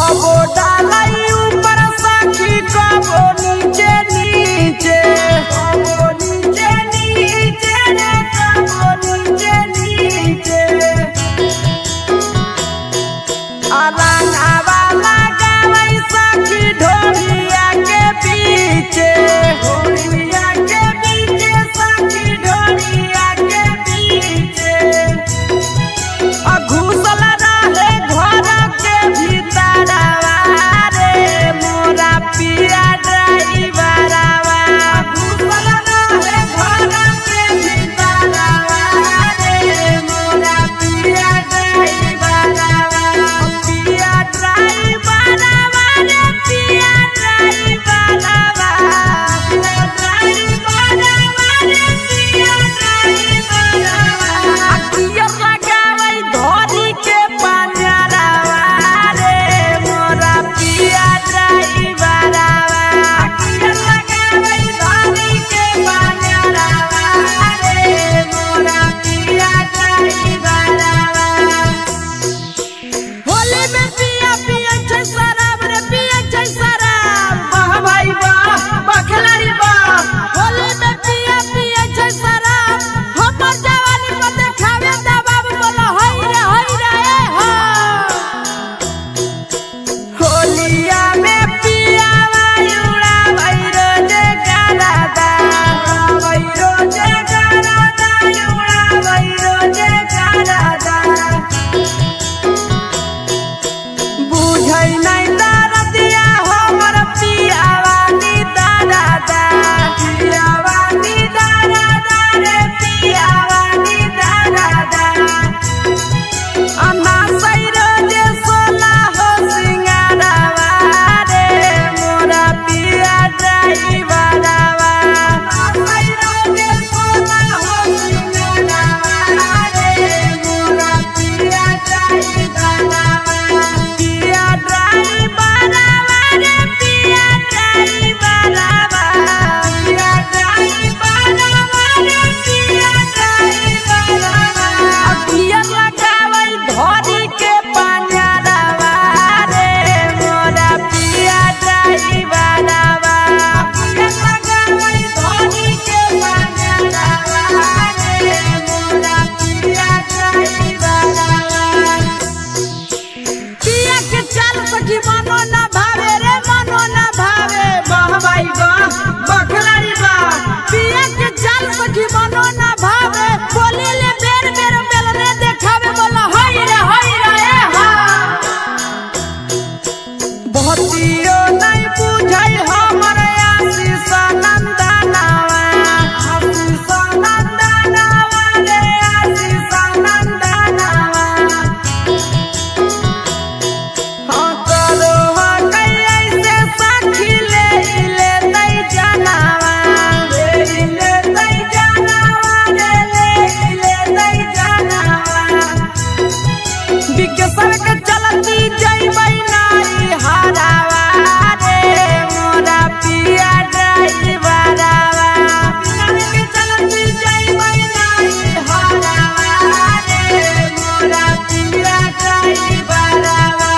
कबो डालाई ऊपर सखी कबो नीचे नीचे, कबो नीचे नीचे रे कबो नीचे नीचे। रंगावा लगावै सखी ढोलिया के पीछे, ढोलिया के पीछे सखी ढोलिया के पीछे। घुसल रहे घर के भीतरवा रे मोरा पिया ड्राइवरवा, घुसल रहे घर के भीतरवा रे मोरा पिया ड्राइवरवा, पिया ड्राइवरवा रे पिया ड्राइवरवा, पिया ड्राइवरवा रे पिया ड्राइवरवा। अखिया लगावै धोरी के पंजरवा रे मोरा पिया ड्राइवरवा, अखिया लगावै धोरी के पंजरवा रे मोरा पिया ड्राइवरवा। होली में पिया पिया छै शराब रे पिया छै शराब, वाह भाई वाह बखलारी वाह। होली में पिया पिया छै शराब, हमर जवानी पर देखावे दबाव बोलो हई रे ए हो। होलिया में पिया वायुड़ा भैरो जे गारादा, भैरो जे गारादा युड़ा भैरो जे गारादा। बुझै नै दरदिया हमर पियावानी दादा, पियावानी दादा रे पियावानी दादा। अन्ना सैरो जे सोला हो सिंगारवा रे मोरा पिया ड्राइवरवा, सैरो जे सोला हो सिंगारवा रे मोरा पिया ड्राइवरवा, पिया ड्राइवरवा रे पिया ड्राइवरवा, पिया ड्राइवरवा रे पिया ड्राइवरवा। अखिया लगावै धोरी के पंजरवा रे मोरा पिया ड्राइवरवा, अखिया लगावै धोरी के पंजरवा रे मोरा पिया ड्राइवरवा। पिया के चल सखी मनो न भावे रे मनो न भावे, वाह भाई वाह बखलारी वाह। पिया के चल सखी मनो न भावे, बोले ले बेर बेर बेलने देखावे बोला हई रे ए हा। बहुतियो नहीं बुझै हमर आशीष नंदनवा, आशीष नंदनवा रे आशीष नंदनवा। हाँ करो कैसे सखी ले दै जानवा, ले दै जानवा रे ले दै जानवा। विकेशर के चलती जइबै नाई हरावा रे मोरा पिया ड्राइवरवा, विकेशर के चलती जइबै नाई हरावा रे मोरा पिया ड्राइवरवा,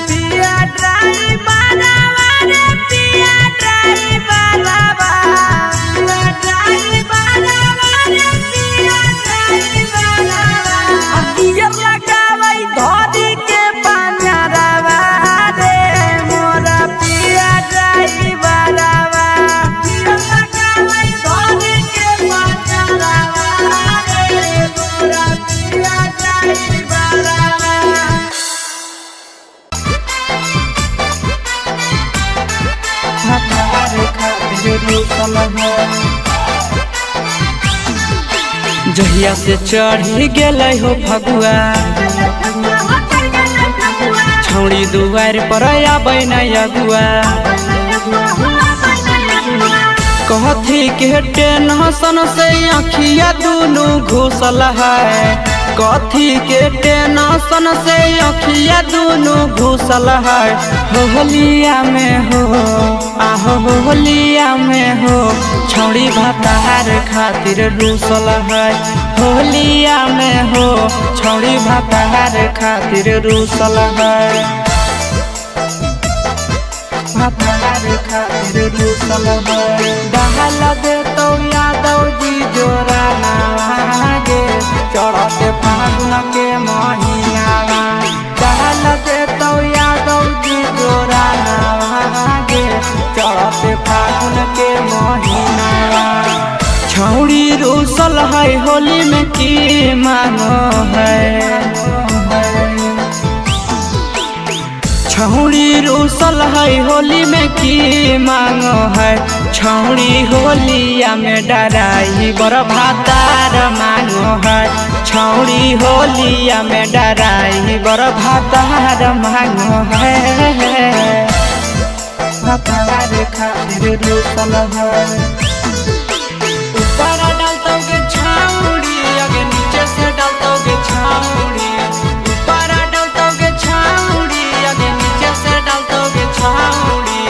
पिया ड्राइवरवा रे पिया ड्राइवरवा, पिया ड्राइवरवा रे पिया ड्राइवरवा। अखिया लगावै धोरी के पंजरवा रे मोरा पिया ड्राइवरवा, अखिया लगावै धोरी के पंजरवा रे मोरा पिया ड्राइवरवा। हमारे खातिर रुसल है जहिया से चढ़ी गेलै हो फगुआ, छौड़ी दुआर पर आबै नै अगुआ। कहथी के टेंशन से अखिया दुनू घुसल है, कथी के टेंशन से अखिया दुनू घुसल है। होलिया में हो आहो होलिया में हो छौड़ी भातार खातिर रूसल है। होलिया में हो छौड़ी भातार खातिर रूसल है। भतार खातिर रुसल है। डाल दे तो यादव जी जोरा नागे चढ़ते फागुन के महीना। डाल दे तो यादव जी जोरा नागे चढ़ते फागुन के महीना। छौड़ी रुसल है होली में की मांगो है। छौड़ी रुसल है होली में की मांगो है। छौड़ी होलिया में डराई बर भातार मांगो है। छौड़ी होलिया में डराई बर भातार मांगो है। भतार खातिर रुसल है। ऊपर डालतोगे छौड़ी आगे नीचे से डालतोगे छौड़ी। ऊपर डालतोगे छौड़ी आगे नीचे से डालतोगे छौड़ी।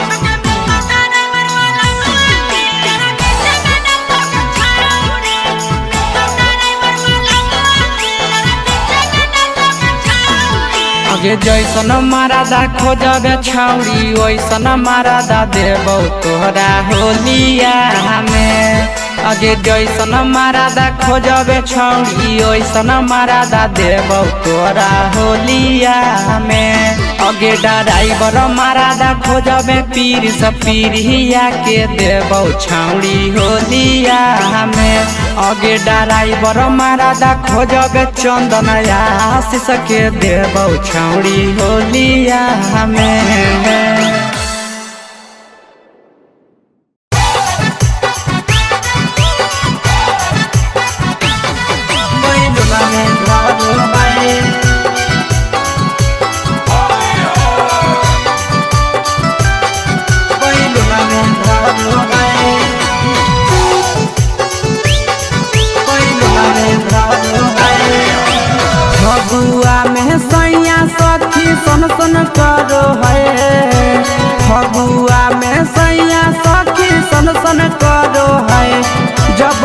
आगे जैसन मारादा खोजबे छौड़ी वैसन मारादा देबौ तोहरा होलिया में। आगे जैसन मारादा खोजबे छौड़ी वैसन मारादा देबौ तोरा होलिया में। आगे ड्राइवर मारादा खोजबे पीर से पीरिया के देबौ छौड़ी होलिया में। आगे ड्राइवर मारादा खोजबे चंदन आशीष के देबौ छौड़ी होलिया में। फगुआ में सैया सखी सन सन करो है। फगुआ में सैया सखी सन सन करो है। जब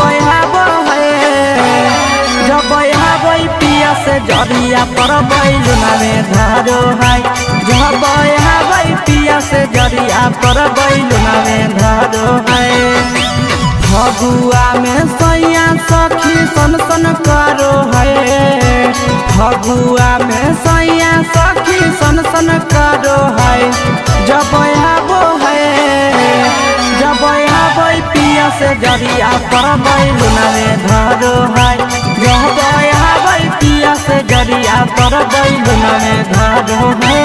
पिया से जरिया पर बैलुना में धरो है। जब पिया से जरिया पर बैलुना में धरो है। फगुआ में सैया सखी सन सन करो है। फगुआ में सैया सखी सन सन करो है। जब पिया से जरिया पर बैलुना में धरो है। जब पिया से जरिया पर बैलुना में धरो है।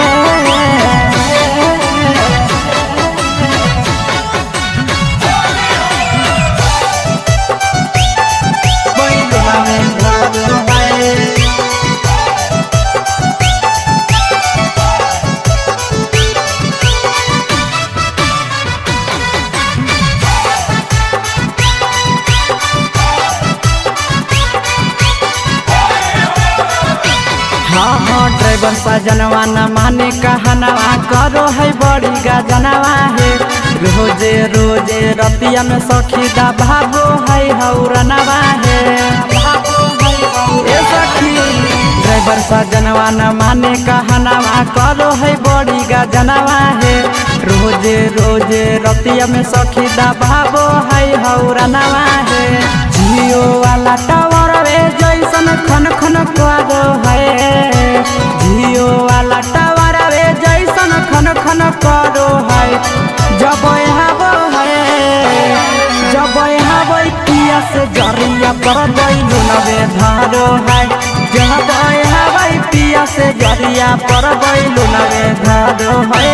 ड्राइवर सजनवा न माने कहनवा करो है बड़ी गजनवा है। रोजे रोजे रतिया में सखी दा भाबो है हौरनवा है। ए सखी ड्राइवर सजनवा न माने कहनवा करो है बड़ी गजनवा है। रोजे रोजे रतिया में सखी दा भाबो है हौरनवा है। जियो वाला टावर वे जैसन खन खन करो है। जियो वाला टावर वे जैसन खन खन करो है। जब पिया से जरिया पर बैलुना में धरो है। जब पिया से जरिया पर बैलुना में धरो है।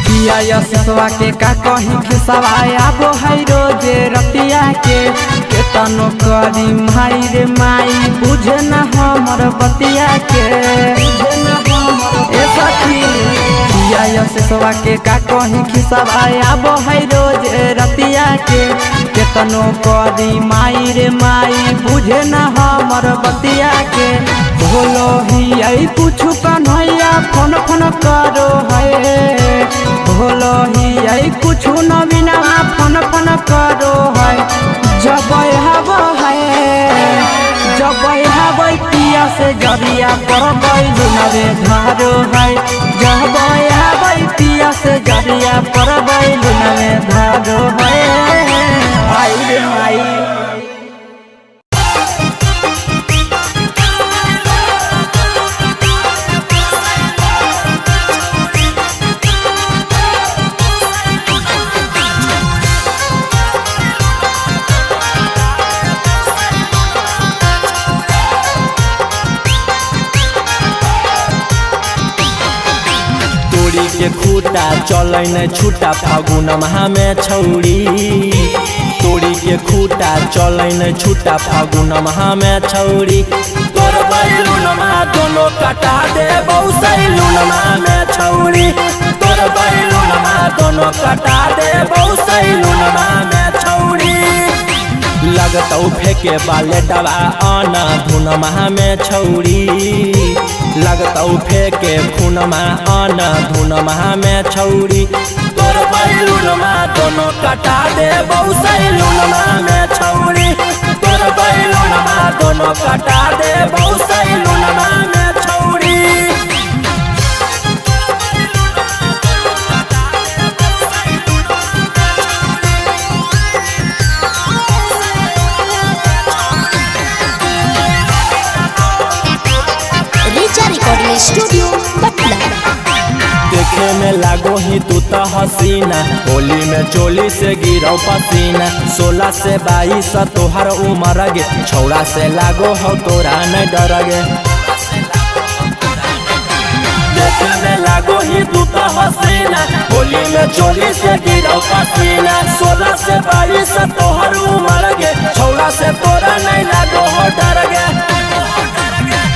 पिया सिसवा के का कहीं खिसवाया वो है रोजे रतिया के तनो करी माई रे माई बुझे न हमर बतिया के। ए सखी पिया यशवा के का कहीं खिसवा आबो है रोज रतिया के केतनो करी माई रे माई बुझे न हमर बतिया के भोलो ही आई पूछू कन्हैया फोन फोन करो है भोलो ही आई कुछु न बिना फोन फोन करो है जब हब है जब हबै पिया से जरिया पर बैलू नवे धारो है जब हबै पिया से जरिया पर बैलू नवे धारो है आई रे आई के खूटा चल न छूटा फागुन महा में छौड़ी तोड़ी के खूटा चल न छूटा फागुन महा में छौड़ी तोर बैलून महा दोनों कटा दे बहुसैलून महा में छौड़ी तोर बैलून महा दोनों कटा दे बहुसैलून महा में छौड़ी लगतौ फेंके बाले डबा आना धुन महा में छौड़ी लगतौ फेंके खून में आना धुन महा में छौड़ी तोर बैलून महा दोनों कटा दे बहुसैलून महा में छौड़ी तोर बैलून महा दोनों कटा दे बहुसैलून महा में छौड़ी स्टूडियो पटना देखे में लागो ही तू तो हसीना होली में चोली से गिरो पसीना 16 से 22 तोहर उम्र गे छौड़ा से लागो हो तोरा न डर गे देखे में लागो ही तू तो हसीना होली में चोली से गिरो पसीना 16 से 22 तोहर उम्र गे छौड़ा से तोरा नहीं लागो हो डर गे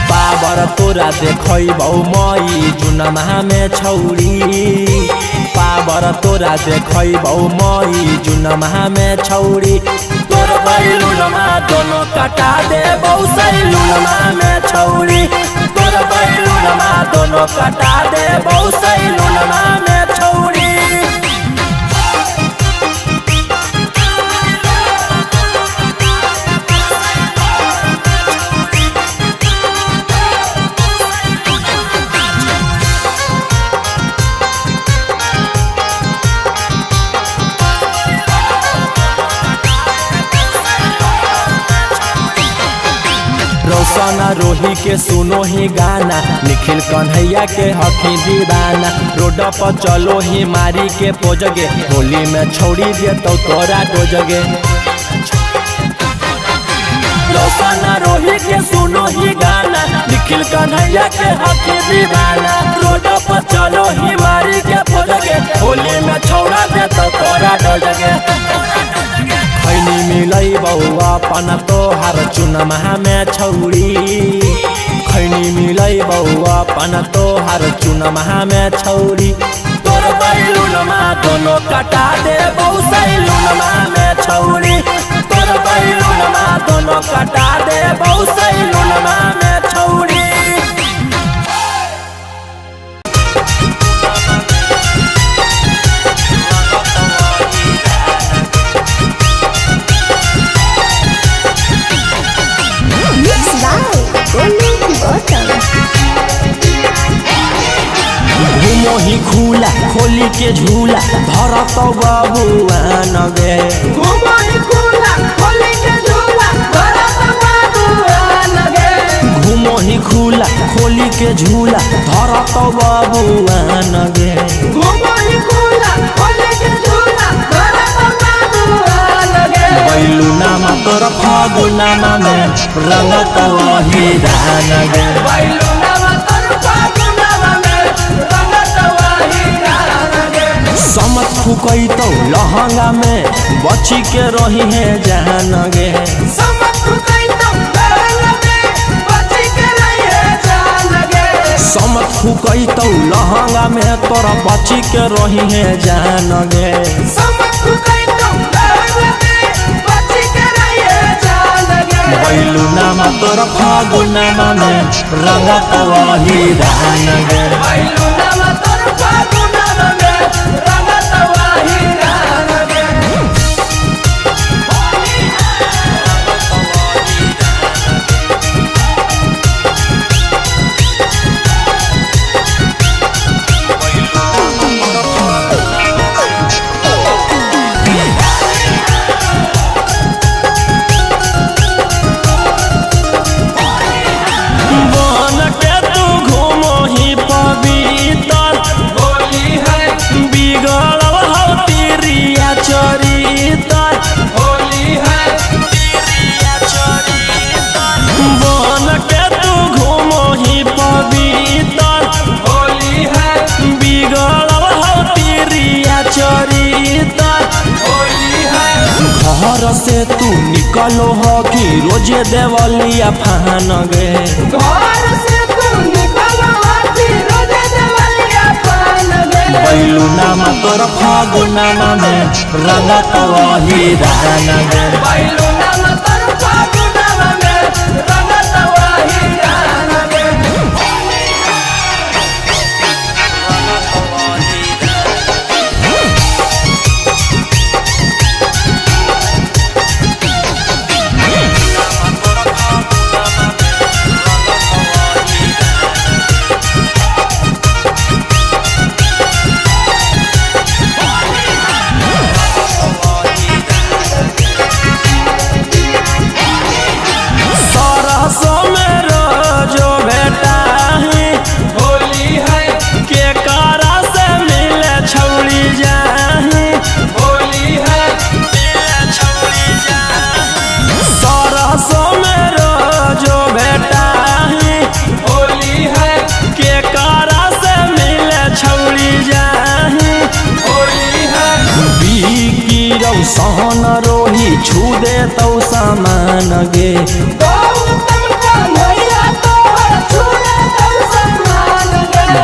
पावर तोरा देखबौ मई जुन महा में छौड़ी पावर तोरा देखबौ मई जुन महा में छौड़ी तोर बैलून महा दोनों कटा दे बहुसैलून महा में छौड़ी तोर बैलून महा दोनों कटा दे बहुसैलून महा में छौड़ी रोशना रोही के सुनो ही गाना निखिल कन्हैया के हकी दीवाना रोड पर चलो ही मारी के पोजगे होली में छोड़ी दे तो तोरा डोजगे रोशना रोही के सुनो ही गाना निखिल कन्हैया के हकी दीवाना रोड पर चलो ही मारी के पोजगे होली में छोड़ा दे तो तोरा डोजगे खैनी मिलै बौआ अपन तोहार चुन महा में छौड़ी खैनी मिलै बौआ अपन तोहार चुन महा में छौड़ी तोर बैलून महा दोनों कटा दे बहुसैलून महा में छौड़ी तोर बैलून महा दोनों कटा दे बहुसैलून महा में छौड़ी घूमो ही खुला खोली के झूला धरत बबुआ नगे घूमो ही खुला खोली के झूला धरत बबुआ नगे घूमो ही खुला खोली के झूला धरत बबुआ नगे घूमो ही खुला खोली के झूला धरत बबुआ नगे बैलूना तोर फागुना में रंगत वही नगे बैलूना तोर फागुना में रंगत वही नगे समझ फुकई तो लहंगा में बची के रही है जहान गे समझ फुकई तो लहंगा में बची के रही है जहान गे समत फुकई तो लहंगा में तोरा बची के रही है जान गे बैलू नामा तोरा फागुनामा में रंगत वही रान गे घर से तू निकलो हो कि रोजे देवलिया फान गे बैलू नामा तोर फागुनामा में रंगत वही रान गे सहन रोही छू दे तो सामान गे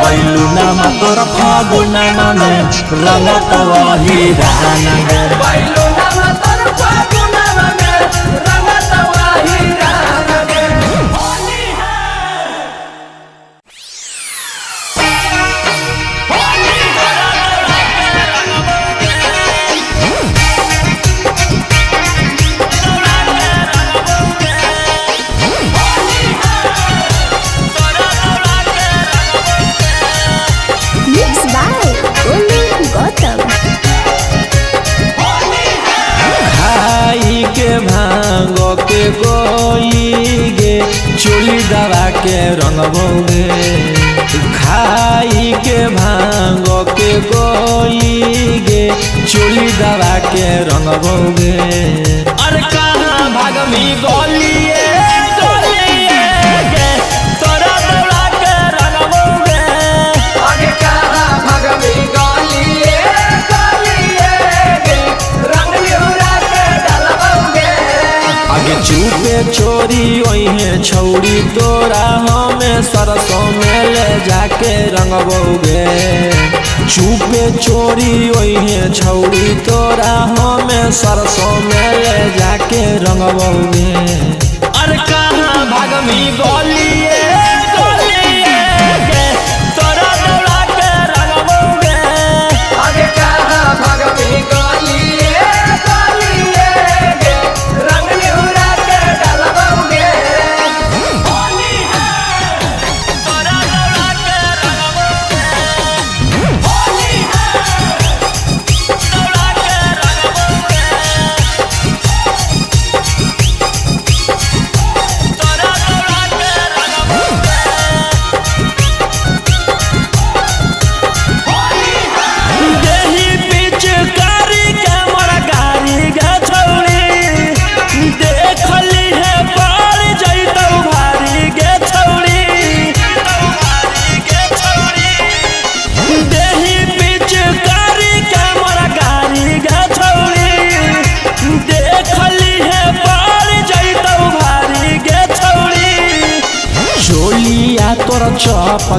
बैलू नामा तोर फागुनामा में रंगत वही रान गे चोली दवा के रंगबोगे खाई के भांग के गोली गे चोली दवा के रंगबोगे अरे कहाँ भागमी गोलिए गे तोरा दवा के रंगबोगे आगे कहाँ भागमी गोलिए गे रंग लिहुरा के डालबोगे आगे चुपे चोरी ओहे छौड़ी तोरा हमें सरसों में ले जाके रंगबोगे चुपे चोरी ओहे छौड़ी तोरा हमें सरसों में ले जाके रंगबोगे अरे कहाँ भागमी गोलिए गे तोरा दौड़ा के रंगबोगे आगे कहाँ भागमी गोलिए गे रंग लिहुरा के डालबोगे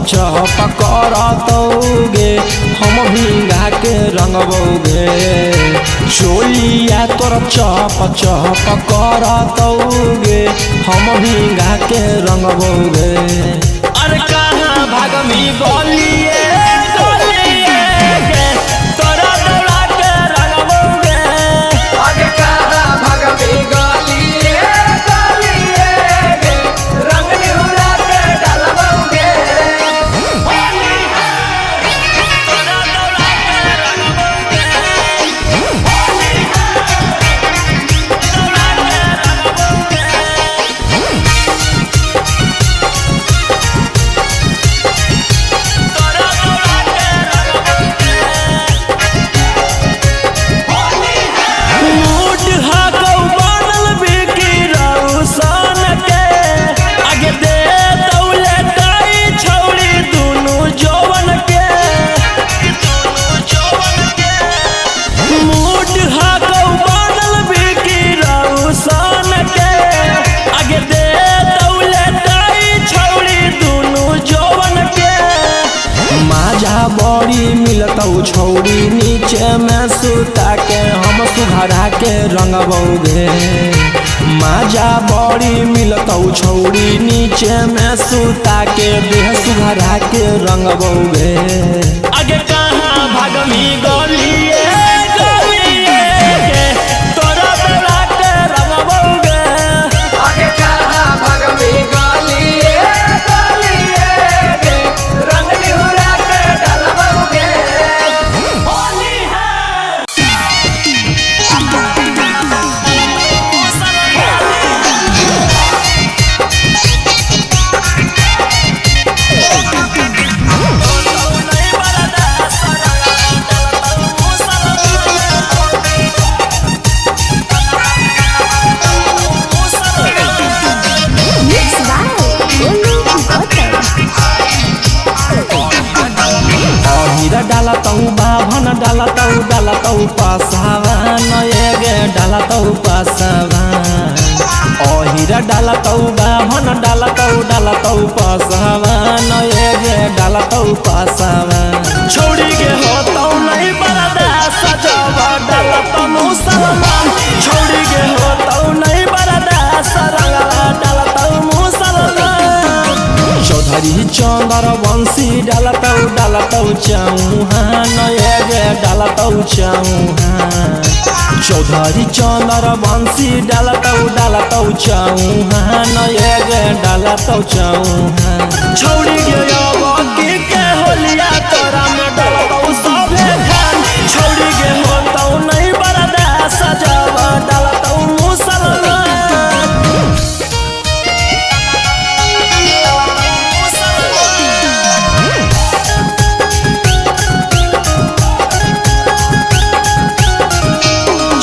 चप करतौगे हम भिंगा के रंगबौगे चोलिया तोर चप चप करतौगे हम भिंगा के रंगबौगे अरे कहाँ भागमी गलिए गलिए गे तोरा दौड़ा के रंगबौगे अरे कहाँ भागमी गलिए गलिए गे रंग निहुरा के डालबौगे तोरा दौड़ा के रंगबौगे दौड़ा के रंगबौगे मूड हाकौ बनल बिकी रौशन के आगे दे दौले दाई छौड़ी दुनु जवन के मूड हाकौ बनल बिकी रौशन के आगे दे दौले दाई छौड़ी दुनु जवन के माजा बड़ी मिलतौ छौड़ी नीचे में सुता के हम सुघरा के रंगबौगे माजा बड़ी मिलतौ छौड़ी नीचे में सुता के देह सुघरा के रंगबौगे आगे कहाँ भागमी गलिए गलिए गे तोरा दौड़ा के रंगबौगे आगे कहाँ भागमी गलिए गलिए गे रंग निहुरा के डालबौगे Mixed by Olu Gautam. अहिरा डालतौ बाभन डालतौ पासावान एगे डालतौ पासावान अहिरा डालतौ बाभन डालतौ पासावान एगे डालतौ पासावान छौड़ी के होतौ नहीं बरदा सजब डालत मुसलमान छौड़ी के होतौ नहीं बरदा सरंगला डालतौ मुसलमान चौधरी चंदर बंसी डालतौ चौहान एगे डालतौ चौहान चौधरी चंदर बंसी डालतौ चौहान एगे डालतौ चौहान छौड़ी के अबकी के होलिया तोरा में डालतौ सभे खान छौड़ी के होतौ नहीं बरदा सजब डालतौ मुसलमान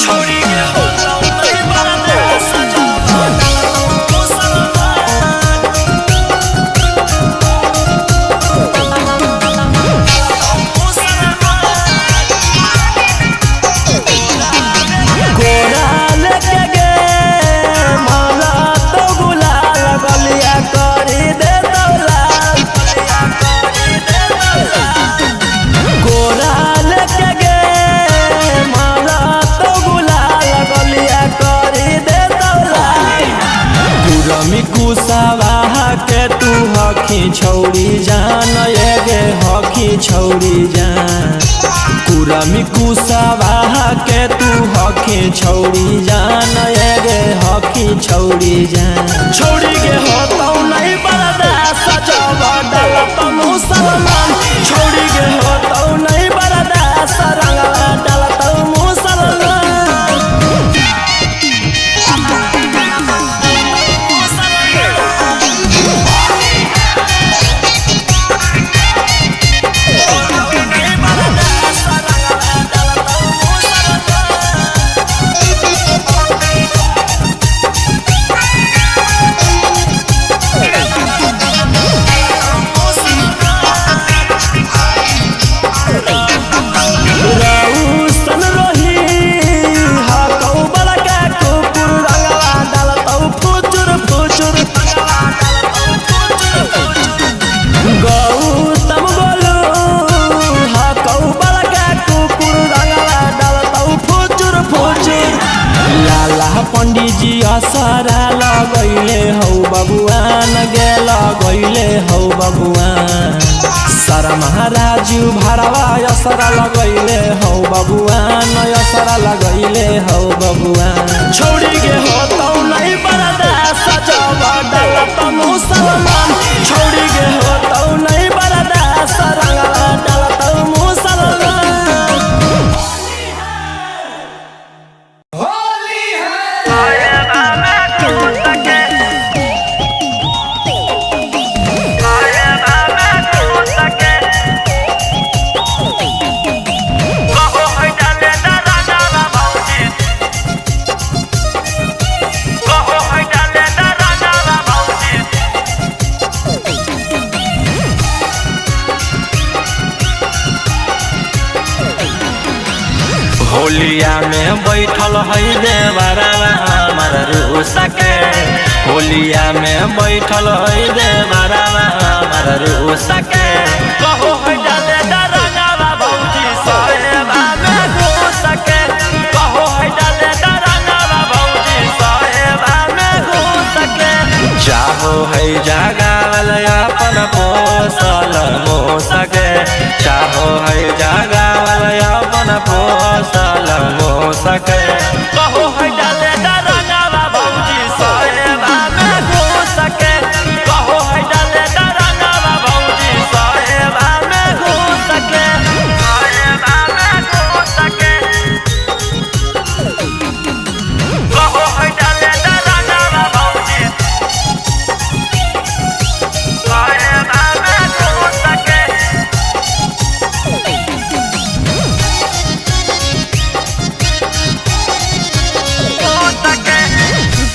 छौड़ी के होतौ नहीं बरदा सजब डालतौ मुसलमान गोरा लेके गे माला तो गुलाल गलिया करी दे दौलाल गोरा लेके गे माला तो गुलाल गलिया करी दे दौलाल कुरमी कुसावाह के तू हखी छौड़ी जान एगे हखी छौड़ी जान कुरमी कुसावाह के तू हखी छौड़ी जान एगे हखी छौड़ी जान छौड़ी के होतौ नहीं बरदा सजब डालत मुसलमान छौड़ी के होतौ नहीं बरदा सरंगला डालत मुसलमान पंडित जी असरा लगैले हौ बबुआन गे लगैले हौ बबुआन सारा महाराजू भरवा असरा लगैले हौ बबुआन असरा लगैले हौ बबुआन छोड़ी गे हो तौ नहीं बरदा सजब डालत मुसलमान छोड़ी गे हो तौ नहीं बरदा सरंगला डालत मुसलमान होलिया में बैठल है देवरवा हमार रूसा के होलिया में बैठल है देवरवा हमार रूसा के कहो है डाले डरनावा भौजी साहेबा में घुस के कहो है डाले डरनावा भौजी साहेबा में घुस के चाहो है जगावल अपन पोसल मोसके चाहो है जगावल अपन पोसल मोसके कहो है डाले डरनावा भौजी साहेबा में घुस के कहो है डाले डरनावा भौजी साहेबा में घुस के साहेबा में घुस के कहो है डाले डरनावा भौजी साहेबा में घुस के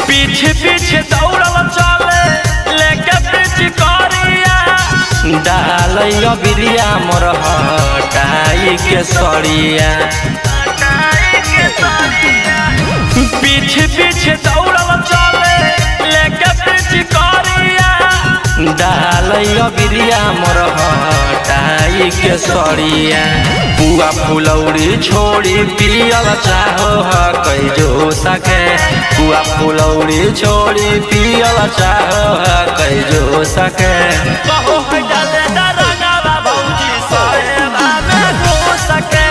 पीछे पीछे दौड़ल चले लेके पीछे करिया डालैया बिरिया मोर हटाई के सड़िया पीछे पीछे दौड़ल चले लेके पीछे करिया डालैया बिरिया मोर हटाई के सड़िया पुआ फुलौरी छोड़ी पियल चाहो कई जो सके पुआ फुलौरी छोड़ी पियल चाहो कई जो सके कहो है डाले डरनावा भौजी साहेबा में घुस के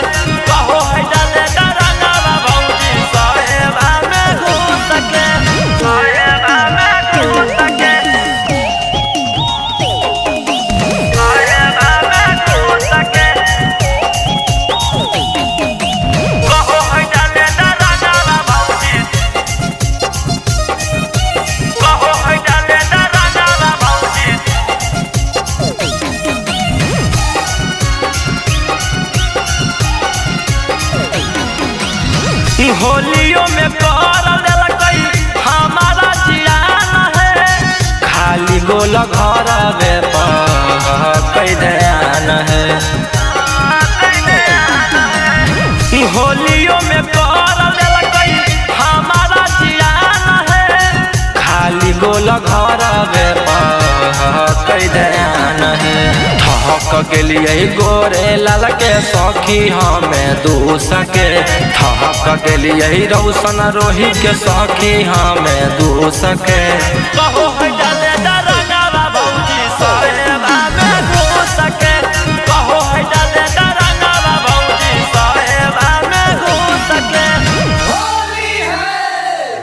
कहो है डाले डरनावा भौजी साहेबा में घुस के साहेबा में घुस के साहेबा में घुस के कहो है डाले डरनावा भौजी कहो है डाले डरनावा भौजी होलियों में कर देलकै हमारा जियान है खाली गोल घर कई ध्यान है होलियों में कर देलकै हमारा जियान है खाली गोल घर कई ध्यान है थक के लिए गोरे लाल के सखी हमें दूस के थक के लिए रौशन रोही के सखी हमें दूस के कहो